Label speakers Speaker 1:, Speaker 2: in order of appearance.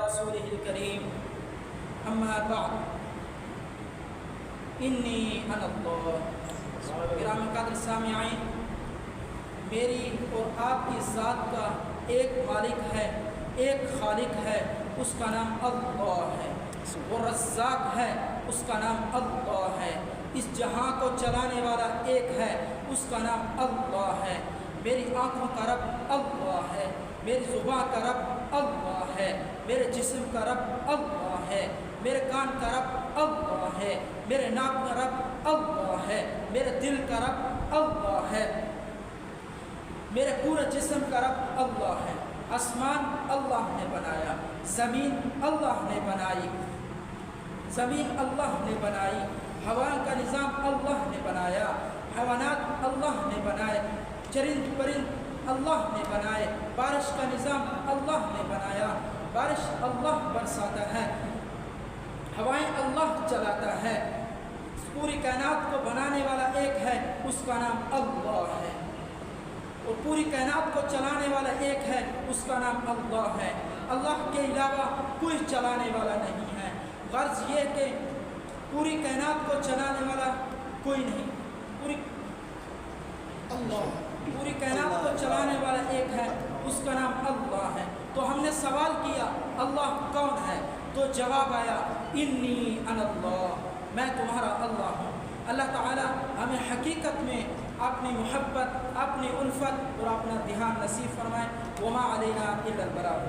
Speaker 1: رسوله الكريم أما بعد إني أنا الله. گرامی قدر سامعین، میری اور آپ کی ذات کا ایک مالک ہے، ایک خالق ہے، اس کا نام اللہ ہے. وہ رزاق ہے، اس کا نام اللہ ہے. اس جہاں کو چلانے والا ایک ہے، اس کا نام اللہ ہے. میری آنکھوں کا رب اللہ ہے، میری زبان کا رب اللہ ہے، میرے جسم کا رب اللہ ہے، میرے کان کا رب اللہ ہے، میرے ناک کا رب اللہ ہے، میرے دل کا رب اللہ ہے، میرے پورے جسم کا رب اللہ ہے. آسمان اللہ نے بنایا، زمین اللہ نے بنائی، زمین اللہ نے بنائی، ہوا کا نظام اللہ نے بنایا، حیوانات اللہ نے بنائے، چرند پرند اللہ نے بنائے، بارش کا نظام اللہ نے بنایا، بارش اللہ برساتا ہے، ہوائیں اللہ چلاتا ہے. پوری کائنات کو بنانے والا ایک ہے، اس کا نام اللہ ہے. اور پوری کائنات کو چلانے والا ایک ہے، اس کا نام اللہ ہے. اللہ کے علاوہ کوئی چلانے والا نہیں ہے. غرض یہ کہ پوری کائنات کو چلانے والا کوئی نہیں، پوری کائنات کو چلانے والا ایک ہے، اس کا نام اللہ ہے. تو ہم نے سوال کیا اللہ کون ہے؟ تو جواب آیا انی انا اللہ، میں تمہارا اللہ ہوں. اللہ تعالی ہمیں حقیقت میں اپنی محبت، اپنی الفت اور اپنا دھیان نصیب فرمائے. وما علینا الا البلاغ.